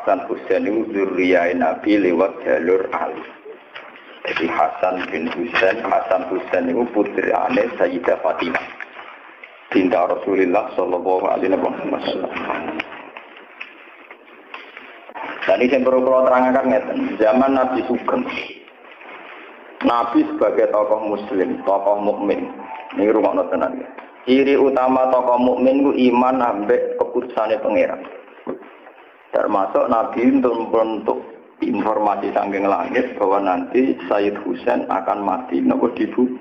Hasan Husain itu dzurriyyah Nabi lewat jalur Ali. Jadi Hasan itu putrane Sayyidah Fatimah binti Rasulullah sallallahu alaihi wasallam. Dan ini yang perlu kalau terangkan ngeten, zaman Nabi Sugeng. Nabi sebagai tokoh muslim, tokoh mukmin. Ini rumah tenan. Ciri utama tokoh mukmin itu iman ambek keputusannya pangeran. Termasuk Nabi untuk informasi saking langit bahwa nanti Sayyid Husain akan mati nopo dibunuh.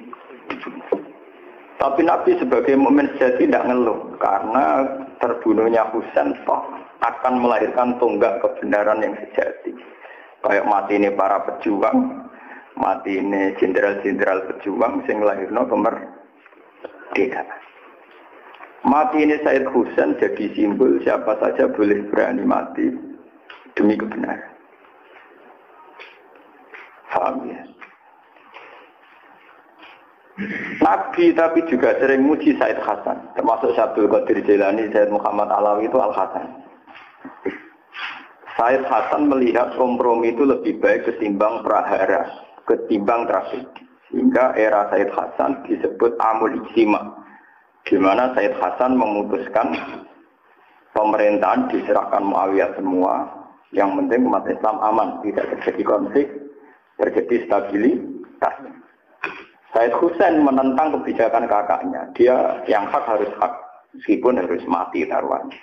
Tapi Nabi sebagai mukmin sejati tidak ngeluh karena terbunuhnya Husain toh akan melahirkan tonggak kebenaran yang sejati. Kayak mati ini para pejuang, mati ini jenderal-jenderal pejuang sing lahirno kemerdekaan. Mati ini Sayyid Husain jadi simbol siapa saja boleh berani mati demi kebenaran. Paham ya? Nabi tapi juga sering muji Sayyid Hasan, termasuk Syabdul Qadir Jailani, Sayyid Muhammad Alawi itu Al-Hasan. Sayyid Hasan melihat kompromi itu lebih baik ketimbang prahara, ketimbang tragedi. Sehingga era Sayyid Hasan disebut Amul Ijtima, di mana Sayyid Hasan memutuskan pemerintahan diserahkan Muawiyah semua. Yang penting umat Islam aman, tidak terjadi konflik, terjadi stabilitas. Sayyid Husain menentang kebijakan kakaknya. Dia yang hak harus hak, meskipun harus mati taruhannya.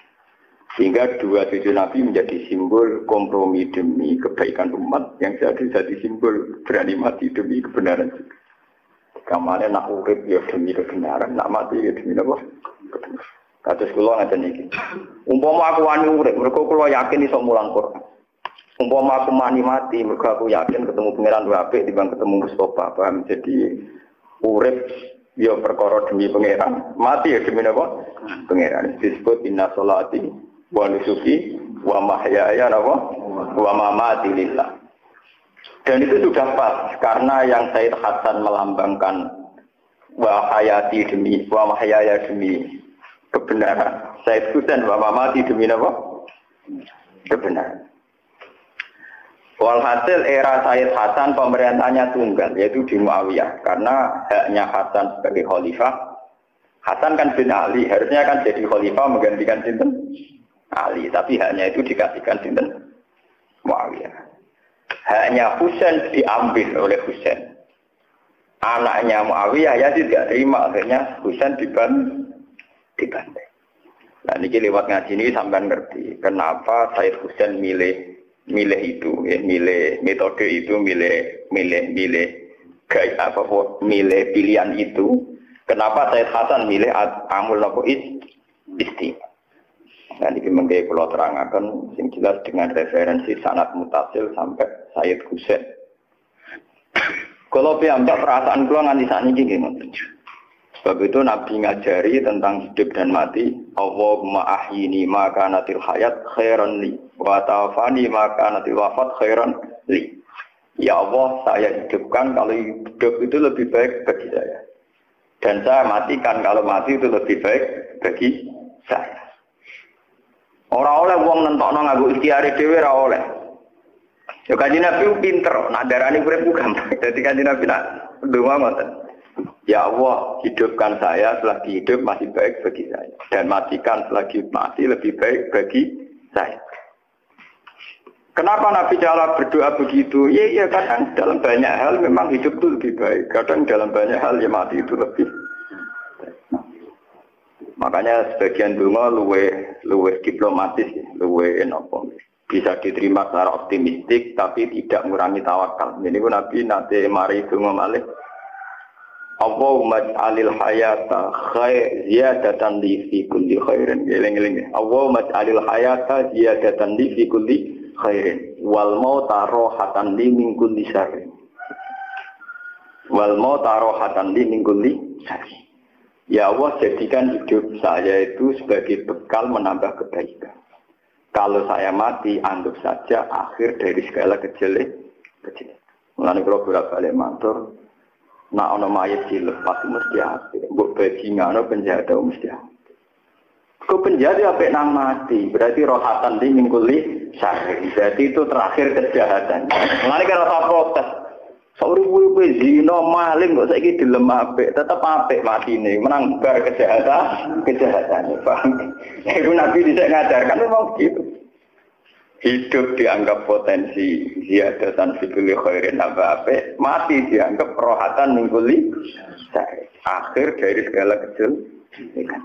Sehingga dua cucu Nabi menjadi simbol kompromi demi kebaikan umat, yang jadi simbol berani mati demi kebenaran juga. Kamane nak urip ya demi kebenaran, nak mati ya demi apa? Kados kula ngaten iki. Umpama aku wani urip, mergo kula yakin iso mulang Quran. Umpama aku mati, mergo aku yakin ketemu pangeran luwih apik timbang ketemu Mustofa, paham? Jadi urip ya perkara demi pangeran, mati ya demi apa? Pangeran. Disebut inna sholati wa nusuki wa mahyaya wa mamati lillah. Dan itu sudah pas karena yang Sayyid Hasan melambangkan wa hayati demi wa mahyaya demi kebenaran. Sayyid Husain wa mamati demi apa? Kebenaran. Walhasil era Sayyid Hasan pemerintahnya tunggal, yaitu di Muawiyah. Karena haknya Hasan sebagai khalifah, Hasan kan bin Ali, harusnya kan jadi khalifah menggantikan sinten? Ali, tapi haknya itu dikasihkan sinten? Muawiyah. Haknya Husain diambil oleh Husain. Anaknya Muawiyah ya tidak terima, akhirnya Husain dibantai. Nah ini lewat ngaji ini sampai ngerti kenapa Sayyid Husain milih itu, ya, milih metode itu, milih pilihan itu. Kenapa Sayyid Hasan milih amul isti? Nah, ini mengkaji kalau terangkan, yang jelas dengan referensi sanad mutasil sampai Sayyid Husain. Kalau piyambak perasaan kula nganti sakniki nggih ngoten. Sebab itu Nabi ngajari tentang hidup dan mati. Allahumma ahyini ma kanatil hayat khairan li wa tawafani ma kanatil wafat khairan li. Ya Allah, saya hidupkan kalau hidup itu lebih baik bagi saya. Dan saya matikan kalau mati itu lebih baik bagi saya. Ora oleh wong nentokno nganggo ikhtiare dhewe ora oleh. Ya Kanjeng Nabi pinter, nak darani urip gampang. Dadi Kanjeng Nabi nak ndonga ngoten. Ya Allah, hidupkan saya selagi hidup masih baik bagi saya. Dan matikan selagi mati lebih baik bagi saya. Kenapa Nabi Jalla berdoa begitu? Ya kadang dalam banyak hal memang hidup itu lebih baik. Kadang dalam banyak hal ya mati itu lebih baik. Makanya sebagian donga luweh diplomatis, luweh nopo. Bisa diterima secara optimistik tapi tidak mengurangi tawakal. Ini pun Nabi nanti mari donga malih. Allahumma ij'alil hayata ziyadatan li fi kulli khairin. Eling-eling. Allahumma ij'alil hayata ziyadatan li fi kulli khairin wal mauta rohatan li min kulli syarrin. Wal mauta rohatan li min kulli syarrin. Ya Allah, jadikan hidup saya itu sebagai bekal menambah kebaikan. Kalau saya mati, anggap saja akhir dari segala kejelekan. Mulane kula bolak-balik matur, nak ana mayit dilepas mesti apik. Mbok bajingane penjahat mesti apik. Kok penjahat apik nang mati, berarti rohatan li min kulli syar'i. Jadi itu terakhir kejahatan. Mulane kan ora protes. Sauri-uri zina maling kok saiki dilem apik, tetep apik matine, menang bar kejahatane. Paham? Iku Nabi dhisik ngajarkan memang gitu. Hidup dianggap potensi ziyadatan fikul khairin apik, mati dianggap rohatan mingkuli. Akhir dari segala kejelekan.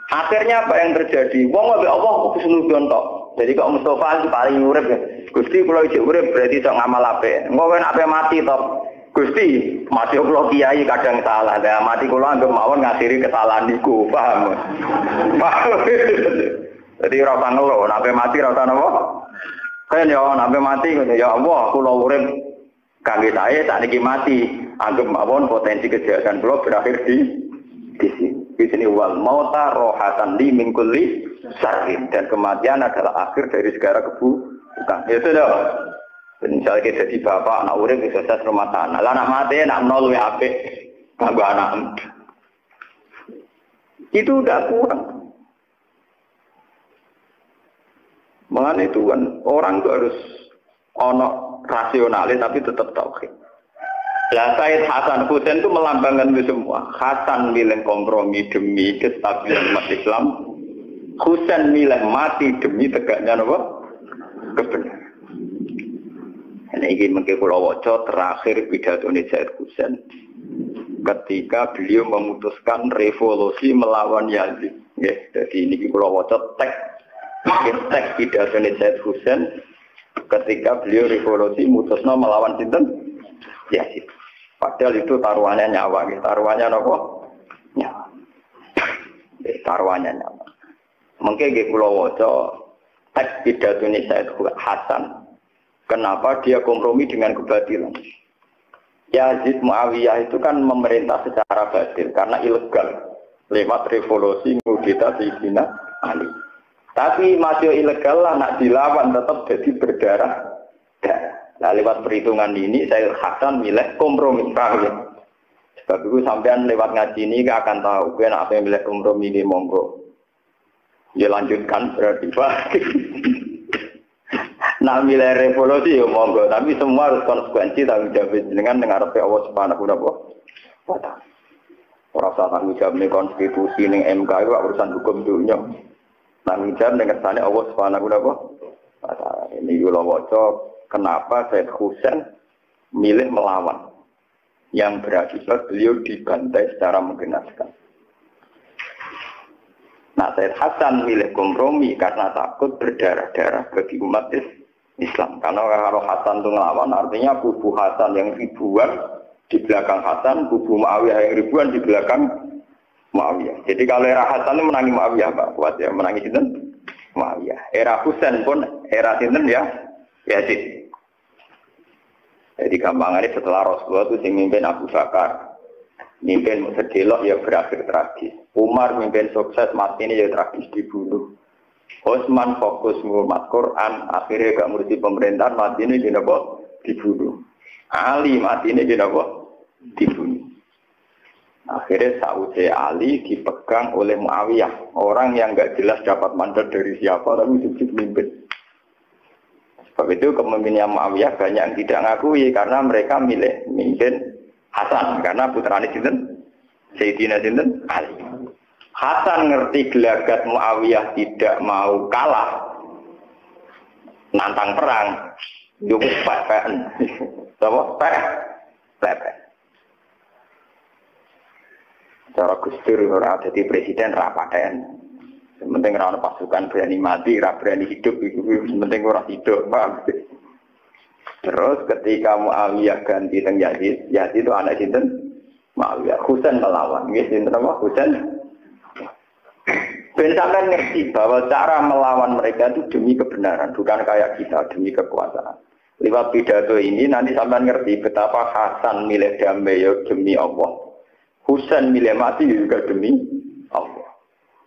Akhirnya apa yang terjadi? Wong ambek Allah kok senudon tok. Jadi kok Mustafa paling urip ya. Gusti kula iki urip berarti iso ngamal apik. Engko nek ape mati tok. Gusti, mati kula kiai kadang salah. Lah mati kula anggap mawon ngakhiri kesalahan niku, paham? Paham. Jadi ora usah ngeluh, nek ape mati ora usah napa? Kan ya nek ape mati ya Allah kula urip kangge sae sakniki mati. Anggap mawon potensi kejahatan kula berakhir di sini. Di sini wal mauta rohatan li min kulli syarrin, dan kematian adalah akhir dari segala keburukan. Ya sudah. Misalnya kita jadi bapak, anak urip bisa sukses rumah tangga. Lah anak mati, anak nol luwih apik kanggo anak. Itu udah kurang. Mengenai itu kan orang itu harus ono rasionalis tapi tetap tauhid. Lah Said Hasan Husain itu melambangkan itu semua. Hasan milih kompromi demi kestabilan umat Islam. Husain milih mati demi tegaknya apa? Kebenaran. Ini mungkin kula waca terakhir pidato Said Husain ketika beliau memutuskan revolusi melawan Yazid. Ya, jadi ini kula waca teks pidato Said Husain ketika beliau revolusi mutusna melawan sinten? Yazid. Padahal itu taruhannya nyawa, taruhannya apa? Nyawa. Taruhannya nyawa. Mungkin nggih kula waca teks pidato Said Hasan. Kenapa dia kompromi dengan kebatilan? Yazid Muawiyah itu kan memerintah secara batil karena ilegal lewat revolusi ngudita Sayyidina Ali. Tapi masih ilegal lah, nak dilawan tetap jadi berdarah. Nah, lewat perhitungan ini saya Hasan milih kompromi, paham ya? Sebab itu sampean lewat ngaji ini gak akan tahu kan apa yang milih kompromi ini, monggo. Ya lanjutkan berarti Pak. Nah milih revolusi ya monggo, tapi semua harus konsekuensi tanggung jawab dengan dengar Allah Subhanahu wa taala. Ora usah tanggung jawab ning konstitusi ning MK itu urusan hukum dunia. Tanggung jawab dengan kersane Allah Subhanahu wa taala. Ini kula waca kenapa Said Husain milih melawan yang berakibat beliau dibantai secara menggenaskan. Nah Said Hasan milih kompromi karena takut berdarah-darah bagi umat Islam. Karena kalau Hasan itu ngelawan artinya kubu Hasan yang ribuan di belakang Hasan, kubu Muawiyah yang ribuan di belakang Muawiyah. Jadi kalau era Hasan itu menangi Muawiyah Pak, kuat ya menangi sinten Muawiyah. Era Husain pun era sinten ya Yazid. Jadi gampangannya setelah Rasulullah itu yang mimpin Abu Bakar, mimpin sedelok ya berakhir tragis. Umar mimpin sukses, mati ini ya tragis dibunuh. Utsman fokus ngurmat Quran, akhirnya gak ngurusi pemerintahan, mati ini dibunuh. Ali mati ini dibunuh. Akhirnya Saudi Ali dipegang oleh Muawiyah, orang yang gak jelas dapat mandat dari siapa, tapi sukses mimpin. Sebab itu kepemimpinan Muawiyah banyak yang tidak ngakui karena mereka milih mimpin Hasan karena putrane sinten Sayyidina sinten Ali. Hasan ngerti gelagat Muawiyah tidak mau kalah nantang perang. Yo wis pepen. Apa? Pepen. Cara Gustur ora dadi presiden ra paten. Penting ora ana pasukan berani mati, ora berani hidup itu penting ora hidup, paham? Terus ketika Muawiyah ganti teng Yazid, Yazid itu anak sinten? Muawiyah. Husain melawan. Nggih sinten apa? Husain. Ben sampean ngerti bahwa cara melawan mereka itu demi kebenaran, bukan kayak kita demi kekuasaan. Lewat pidato ini nanti sampean ngerti betapa Hasan milih damai ya demi Allah. Husain milih mati juga demi Allah.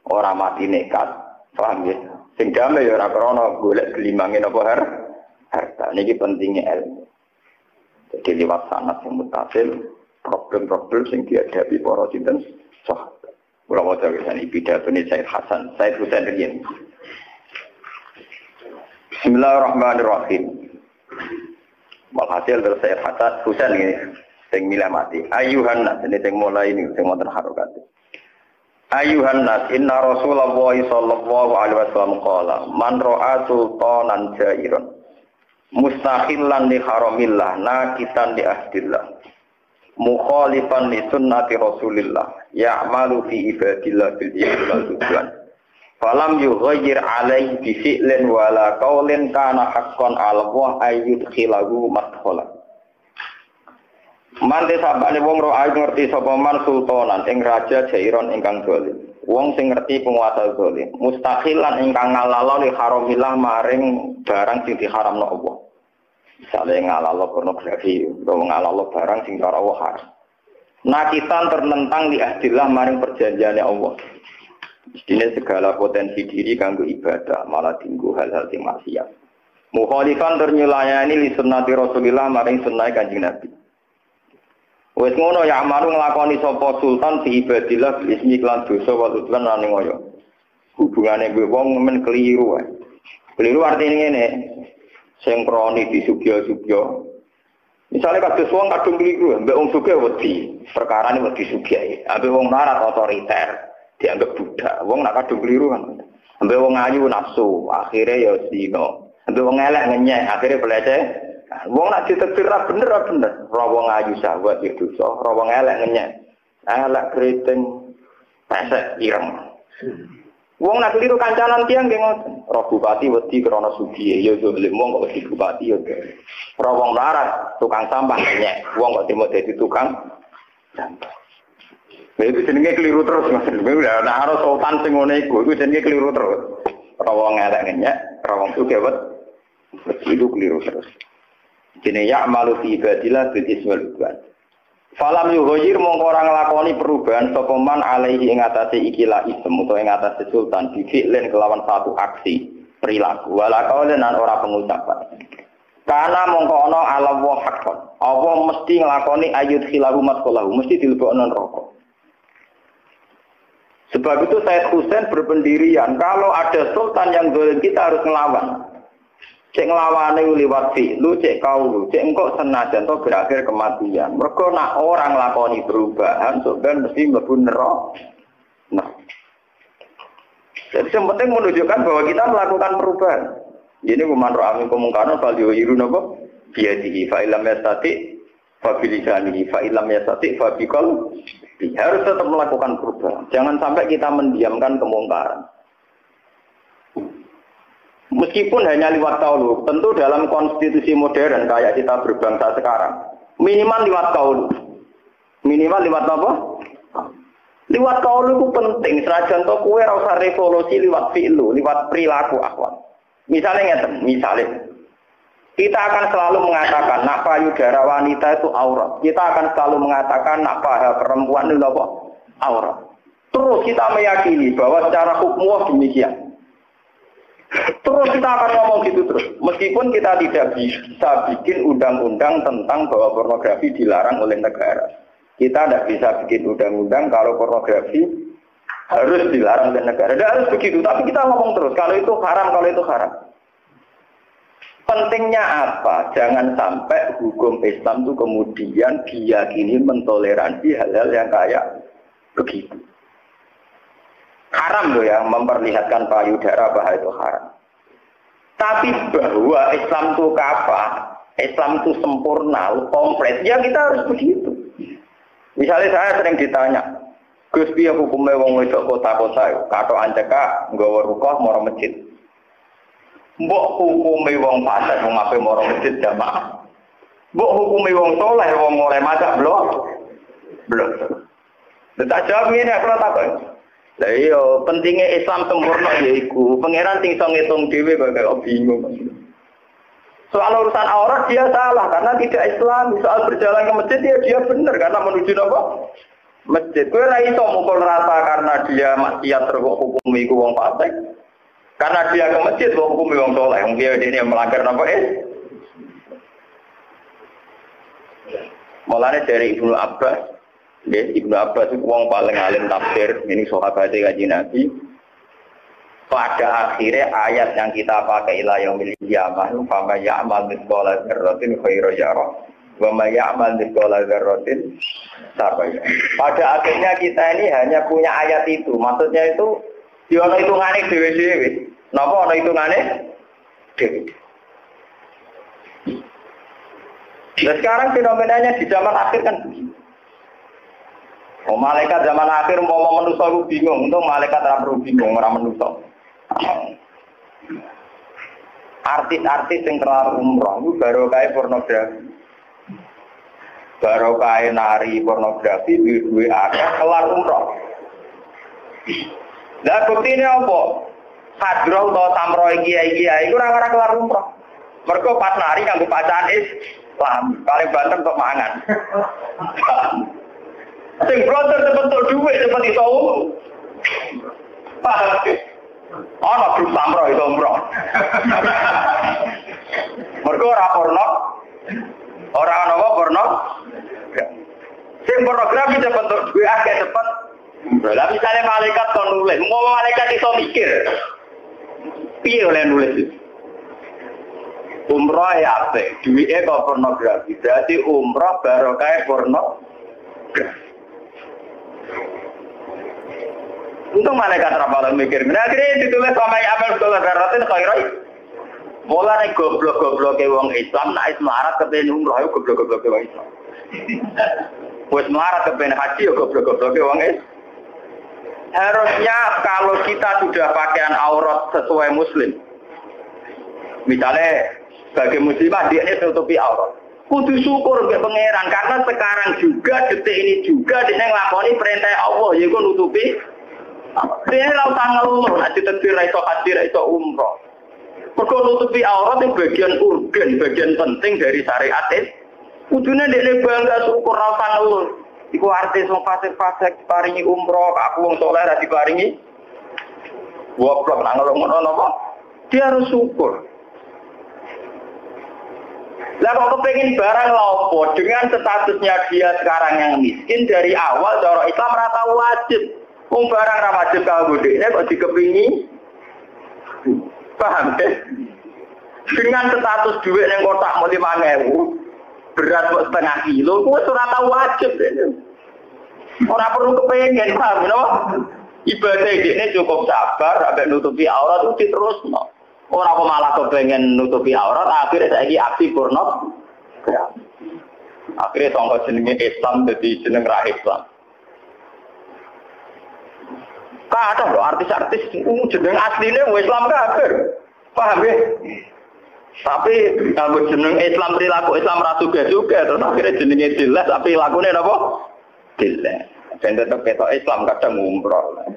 Orang mati nekat, paham ya? Sing damai ya ora krana golek gelimangin apa harta. Niki pentingnya ilmu. Jadi lewat sanad yang mutasil, problem-problem sing dihadapi para sinten sahabat. Ora waca iki pidato Said Hasan, Said Husain riyen. Bismillahirrahmanirrahim. Walhasil dari Sayyid Hasan Husain ini sing milih mati. Ayuhan nas ini sing mulai ini sing wonten harokat. Ayuhan nas inna Rasulullah sallallahu alaihi wasallam qala man ra'a sultanan jairan mustahillan li haramillah nakitan li ahdillah mukhalifan li sunnati Rasulillah ya'malu fi ibadillah bil wal udwan falam yughayyir alaihi bi fi'lin wala qaulin kana haqqan 'ala Allah ayyudkhilahu madkhala. Mante sabane wong ro ayu ngerti sapa man sultanan ing raja jairon ingkang zalim. Wong sing ngerti penguasa zalim, mustahilan ingkang ngalalo li haramillah maring barang sing diharamno Allah. Misale ngalalo pornografi, utawa ngalalo barang sing cara Allah haram. Nakitan ternentang li ahdillah maring perjanjiane Allah. Mestine segala potensi diri kanggo ibadah malah tinggu hal-hal sing maksiat. Mukhalifan ternyulayani li sunnati Rasulillah maring sunnah Kanjeng Nabi. Wes ngono ya amaru nglakoni sapa sultan fi ibadillah bil ismi lan dosa wa udwan lan ngoyo. Hubungane kuwi wong men keliru wae. Keliru artine ngene. Sing kroni disugya-sugya. Misale kados wong kadung keliru, mbek wong sugih wedi, perkarane wedi sugih. Ambek wong larat otoriter, dianggap budak. Wong nak kadung keliru kan. Ambek wong ayu nafsu, akhire ya zina. Ambek wong elek ngenyek, akhire pelece. Wong nak ditetir ra bener. Ra wong ayu sahabat ya dosa, ra wong elek ngenyek. Elek keriting pesek ireng. Wong nak keliru kancanan tiyang nggih ngoten. Ra bupati wedi krana sugih, ya zalim wong kok wedi bupati ya. Ra wong larat tukang sampah ngenyek, wong kok timo dadi tukang sampah. Itu jenenge keliru terus Mas. Nek ana sultan sing ngene iku jenenge keliru terus. Ra wong elek ngenyek, ra wong sugih wedi itu keliru terus. Jene ya malu fi ibadillah bil ismi wal udwan. Falam yughayir mongko ora nglakoni perubahan sapa man alaihi ing atase ikilah isem utawa ing atase sultan difi'len kelawan satu aksi perilaku wala kaulan ora pengucapan. Karena mongko ana ala wa haqqan. Apa mesti nglakoni ayat khilahu matqalahu mesti dilebokno neraka. Sebab itu Sayyid Husain berpendirian kalau ada sultan yang zalim kita harus ngelawan. Cek nglawane liwat fi'lu, cek kaulu, cek engkau senajan to berakhir kematian. Mergo nak orang lakoni perubahan, sampeyan mesti mlebu neraka. Nah. Jadi yang penting menunjukkan bahwa kita melakukan perubahan. Ini kuman ro'amin kemungkaran fal yuhiru napa? Biyadihi fa illam yastati fa bilisanihi fa illam yastati fa biqal. Harus tetap melakukan perubahan. Jangan sampai kita mendiamkan kemungkaran. Meskipun hanya lewat kaulu, tentu dalam konstitusi modern kayak kita berbangsa sekarang, minimal lewat kaulu. Minimal lewat apa? Lewat kaulu itu penting. Senajan to kowe ora usah revolusi lewat fi'lu, lewat perilaku akhwat. Misalnya kita akan selalu mengatakan nak payudara wanita itu aurat. Kita akan selalu mengatakan nak paha perempuan itu apa? Aurat. Terus kita meyakini bahwa secara hukum demikian. Terus kita akan ngomong gitu terus. Meskipun kita tidak bisa bikin undang-undang tentang bahwa pornografi dilarang oleh negara. Kita tidak bisa bikin undang-undang kalau pornografi harus dilarang oleh negara. Tidak harus begitu. Tapi kita ngomong terus. Kalau itu haram, kalau itu haram. Pentingnya apa? Jangan sampai hukum Islam itu kemudian diyakini mentoleransi hal-hal yang kayak begitu. Haram loh ya, memperlihatkan payudara bahwa itu haram. Tapi bahwa Islam itu kafah, Islam itu sempurna, komplit, ya kita harus begitu. Misalnya saya sering ditanya, Gus piye hukumnya wong wedok kota-kota, katok anceka, nggawa rukoh, moro masjid. Mbok hukumnya wong fasik, wong ape moro masjid jamaah. Mbok hukumnya wong soleh, wong mulai masak belum. Tak jawab ini aku takut. Lah iya, pentingnya Islam sempurna yaiku pangeran sing iso ngitung dhewe kok bingung. Soal urusan aurat dia salah karena tidak Islam. Soal berjalan ke masjid dia benar karena menuju apa? Masjid. Kowe ora iso mukul rata karena dia maksiat terus hukum iku wong fasik. Karena dia ke masjid kok hukum wong saleh. Wong dia dene melanggar napa Mulane dari Ibnu Abbas Ibnu Abbas itu wong paling alim tafsir, ini sahabat Kanjeng Nabi. pada akhirnya ayat yang kita pakai ila yaumil qiyamah fa may ya'mal mithqala dzarratin khairan yarah wa may ya'mal mithqala dzarratin syarran yarah. Pada akhirnya kita ini hanya punya ayat itu. Maksudnya itu di ana hitungane dhewe-dhewe. Napa ana hitungane? Dhewe. Nah, sekarang fenomenanya di zaman akhir kan begini. Oh, malaikat zaman akhir mau manusia itu bingung, untuk malaikat tidak perlu bingung, orang manusia. Artis-artis yang kelar umroh itu baru kayak pornografi, baru kayak nari pornografi, duit kelar umroh. Nah, bukti ini apa? Hadroh atau samroh kiai-kiai itu orang-orang kelar umroh. Mereka pas nari nganggo bacaan Islam, paling banter untuk mangan. Sing brother bentuk duit seperti itu. Ana grup samro itu umroh. Mergo ora porno. Ora ana apa porno. Sing pornografi bentuk duit akeh cepet. Lah misalnya malaikat kon nulis, mau malaikat iso mikir. Piye oleh nulis itu? Umroh ya apik, duwike kok pornografi. Dadi umroh barokah pornografi. Untung malaikat rapal mikir. Nah, akhirnya ditulis sama Amal Dolar Darotin khairan. Mulai goblok-gobloknya wong Islam, nak melarat kepengen umroh, ya goblok-gobloknya wong Islam. Wes melarat kepengen haji, ya goblok-gobloknya wong Islam. Harusnya kalau kita sudah pakaian aurat sesuai Muslim, misalnya sebagai muslimah dia ini tutupi aurat. Kudu syukur ke pangeran karena sekarang juga detik ini juga dia ngelakoni perintah Allah yaitu nutupi. Dia lau tanggal nanti terdiri iso umroh. Mergo nutupi aurat itu bagian urgen, bagian penting dari syariat itu. Kudune dia bangga syukur lau tanggal. Iku artis wong fasik-fasik paringi umroh, aku wong saleh ra diparingi. Goblok nang ngono napa? Dia harus syukur. Lah kok kepengen barang lopo dengan statusnya dia sekarang yang miskin dari awal cara Islam ora tau wajib. Wong barang ra wajib kanggo dhekne kok dikepingi. Paham ya? Dengan status duit yang kotak mau 5.000, berat kok setengah kilo, kuwi ora tau wajib. Ora perlu kepengen, paham no? Ibadah dhekne cukup sabar sampai nutupi aurat itu diterusno. Orang kok malah kepengen nutupi aurat, akhirnya saiki aksi porno. Akhirnya tonggo jenenge Islam jadi jeneng ra Islam. Kadang loh artis-artis jeneng asline wong Islam kafir. Paham ya? Tapi kalau jeneng Islam perilaku Islam ra juga terus akhirnya jenenge jelas tapi lakune napa? Jelas. Ben tetep ketok Islam kadang umroh.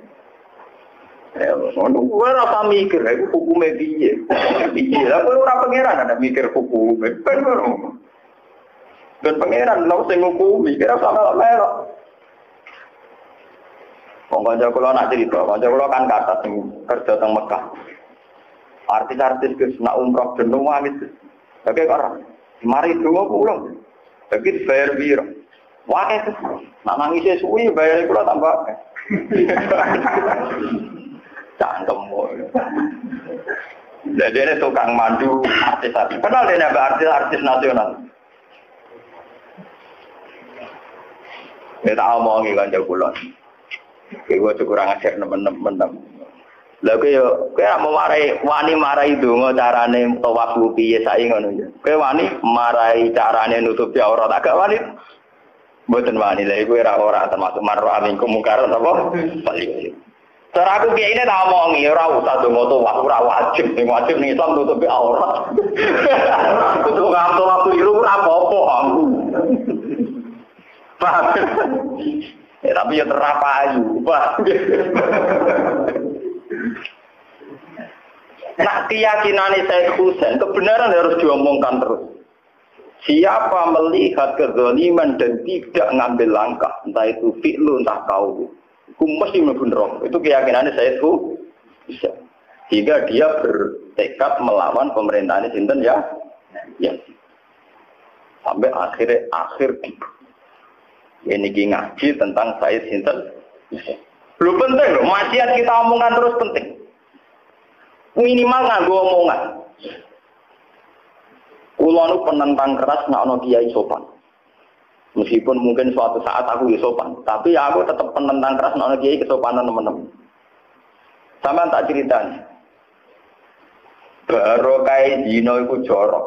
Gue rasa mikir, hukumnya piye? Piye? Aku orang pangeran ada mikir hukumnya. Dan pangeran, lo sing hukumi, kira sama merah. Kanca kula nak cerita, kanca kula kan kata sing kerja teng Mekah. Artis-artis wis nak umroh jeneng wis. Oke kok mari donga pulang. Tapi bayar piro? Wah itu. Nak nangis suwi bayar kula tambah. Cangkem. Jadi ini tukang mandu artis-artis. Kenal dia artis nasional. Kita omongi kan jauh kulon. Gue kurang ajar temen-temen. Lalu kayak mau wani marai dongo carane tawaf piye sae ngono ya. Kayak wani marai carane nutupi aurat agak wani. Mboten wani lha iku ora termasuk marwa minggu mungkar apa? Paling. Cara aku kiai ini tak omongi, ora usah dongo tawaf ora wajib, sing wajib ning Islam nutupi aurat. Kudu kanto aku iru ora apa-apa aku. Paham? Tapi ya terapayu, Pak. Nah, keyakinan Syekh Husain kebenaran harus diomongkan terus. Siapa melihat kezaliman dan tidak ngambil langkah, entah itu fi'lu, entah kaulu, itu mesti benar. Itu keyakinan Syekh Husain. Sehingga dia bertekad melawan pemerintahan sinten ya. Sampai akhir ini ngaji tentang Said Sinten. Belum penting loh, maksiat kita omongkan terus penting. Minimal nganggo omongan. Kulo nu penentang keras nek ana kiai sopan. Meskipun mungkin suatu saat aku ya sopan, tapi aku tetap penentang keras nek ana kiai kesopanan teman-teman. Sama tak ceritanya. Barokah zina iku jorok.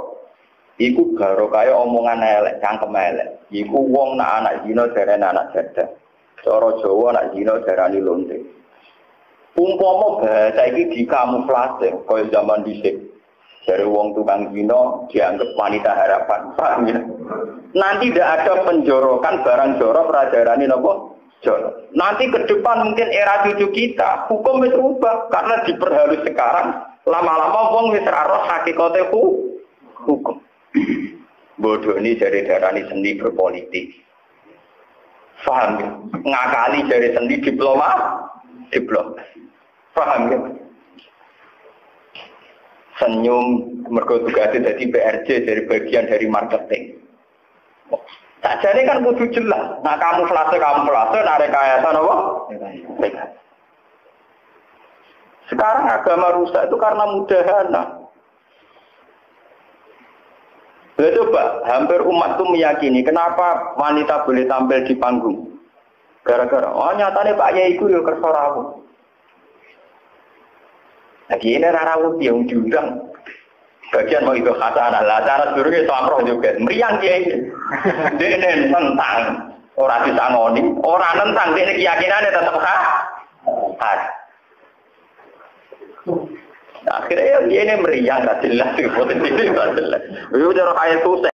Iku barokah omongan elek, cangkem elek. Iku wong nak anak zina darane anak jadah. Cara Jawa anak zina darani lonte. Umpama bahasa iki dikamuflase kaya zaman dhisik. Dari wong tukang zina dianggap wanita harapan. Paham ya? Nanti tidak ada penjorokan barang jorok radarani napa? Jorok. Nanti ke depan mungkin era cucu kita hukum wis rubah karena diperhalus sekarang. Lama-lama wong wis ora roh hakikate hukum. Bodoh ini dari darani seni berpolitik. Paham ya? Ngakali dari seni diploma. Paham ya? Senyum mergo tugasnya dari PRJ dari bagian dari marketing. Sajane kan kudu jelas. Nah kamu flase nah rekayasa apa? Sekarang agama rusak itu karena mudahana. Coba, hampir umat itu meyakini kenapa wanita boleh tampil di panggung. Gara-gara, oh nyatanya Pak Yai itu ya kersa rawuh. Lagi ini rawuh yang diundang. Bagian mau itu khasanah lah, cara suruhnya samroh juga. Meriang Kiai. Dia ini tentang, orang disangoni, orang tentang, dia ini keyakinannya tetap khas. Akhirnya dia ini meriang, gak jelas, potensi gak jelas. Itu cara kaya susah.